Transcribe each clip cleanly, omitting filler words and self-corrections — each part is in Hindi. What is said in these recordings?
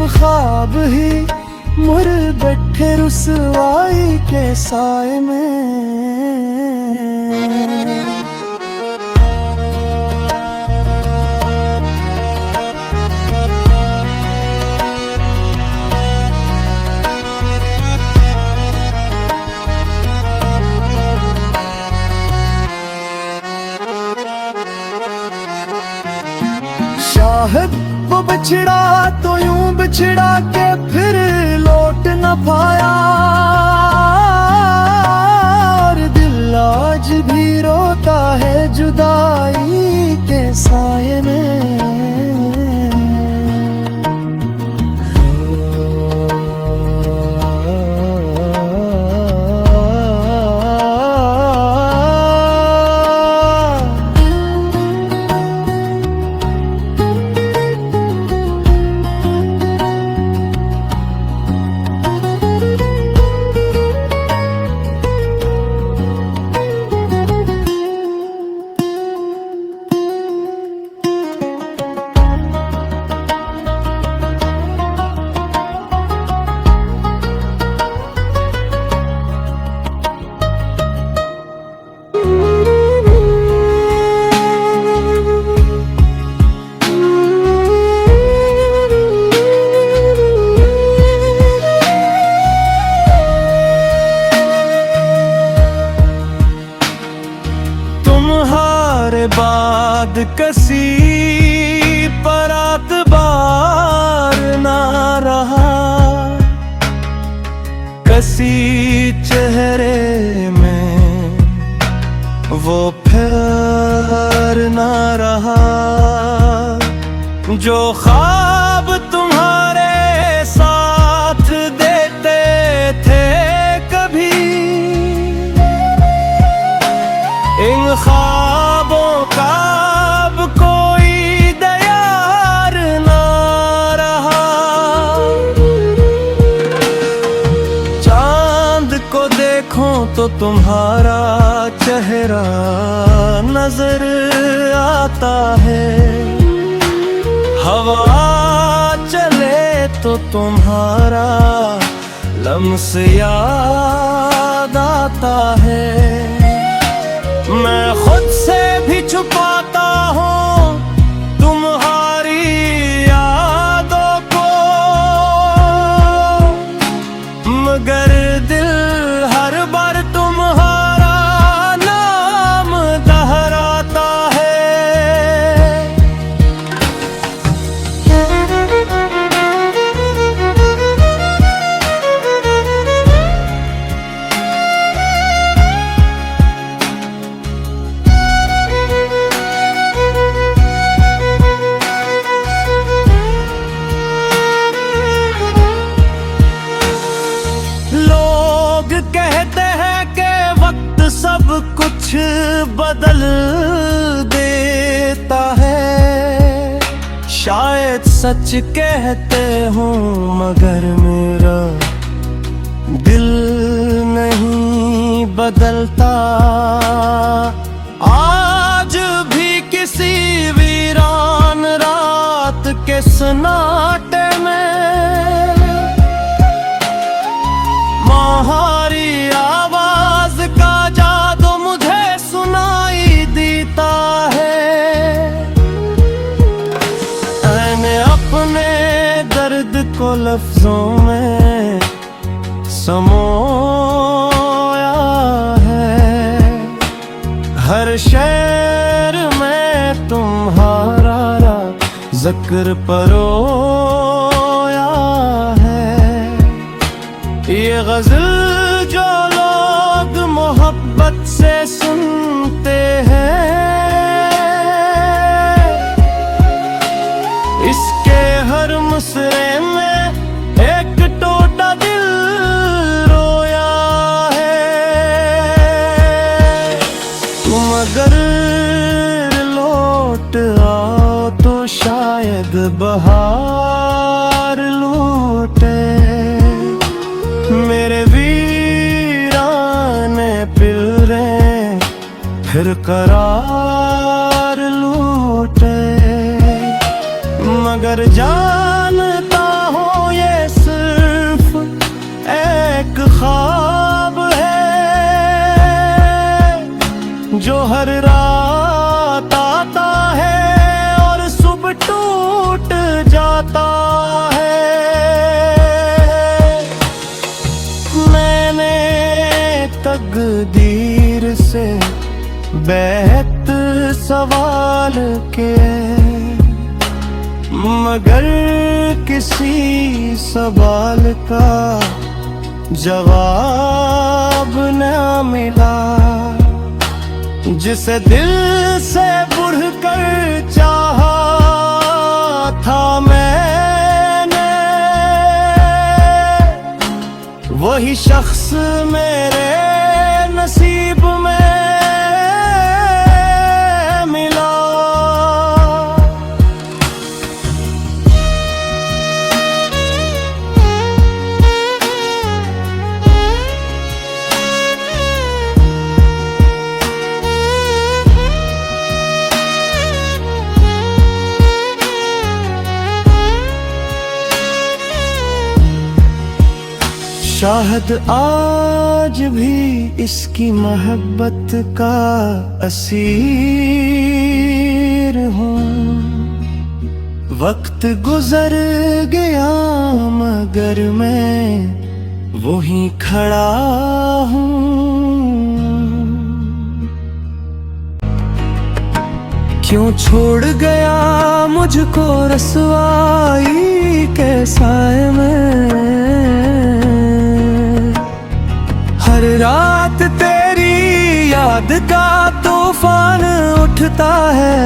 ख्वाब ही मुड़ बैठे रुसवाई के साए में। शायद वो बिछड़ा तो यूं बिछड़ा के फिर लौट न पाया, और दिल आज भी रोता है जुदाई के साए में। बाद कसी परात बार ना रहा, कसी चेहरे में वो फिर ना रहा, जो ख्वाब तुम्हारे साथ देते थे कभी, इन ख्वाबों का अब कोई दयार ना रहा। चांद को देखो तो तुम्हारा चेहरा नजर आता है, हवा चले तो तुम्हारा लम्स याद आता है। मैं खुद से भी छुपाता हूँ तुम्हारी यादों को, मगर दिल हर बार तुम्हारा नाम दोहराता है। सब कुछ बदल देता है, शायद सच कहते हो मगर मेरा दिल नहीं बदलता। आज भी किसी वीरान रात के सन्नाटे में तुम्हारी आवाज का जादू मुझे सुनाई देता है। मैंने अपने दर्द को लफ्जों में समोया है, हर शेर में तुम्हारा जिक्र परोया है। ये गज़ल जो लोग मोहब्बत से सुनते हैं, इसके हर मुसरे में एक टोटा दिल रोया है। तुम अगर लौट आओ तो शायद बहार लौटे, मेरे वीराने पिलरे फिर करार लौटे। मगर जानता हूँ बैत सवाल के, मगर किसी सवाल का जवाब न मिला। जिसे दिल से बढ़कर चाहा था मैंने, वही शख्स मेरे नसीब में मिला। शायद आज भी इसकी मोहब्बत का असीर हूँ। वक्त गुजर गया मगर मैं वहीं खड़ा हूँ। क्यों छोड़ गया मुझको रसवाई के साए में। हर रात तेरी याद का तूफान उठता है।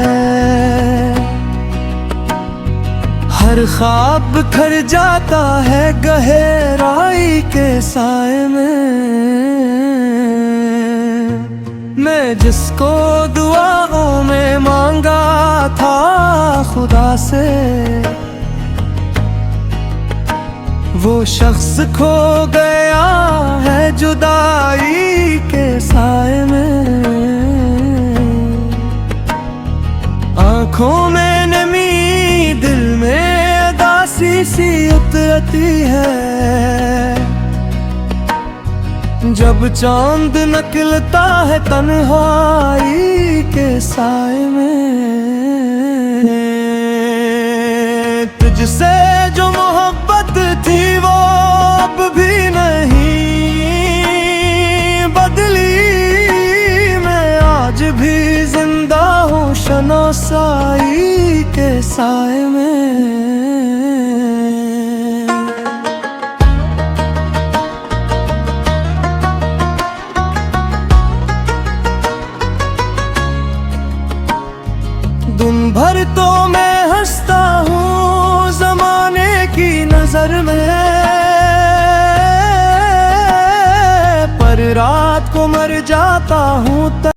हर ख्वाब बिखर जाता है गहराई के साए में। मैं जिसको दुआओं में मांगा था खुदा से, वो शख्स खो गया है जुदाई के साए में। आँखों में नमी, दिल में उदासी सी उतरती है। जब चांद निकलता है तन्हाई के साए में। तुझसे जो मोहब्बत थी वो अब भी नहीं बदली। मैं आज भी जिंदा हूँ शनासाई के साए में। दिन भर तो मैं हंसता हूँ ज़माने की नजर में, पर रात को मर जाता हूँ।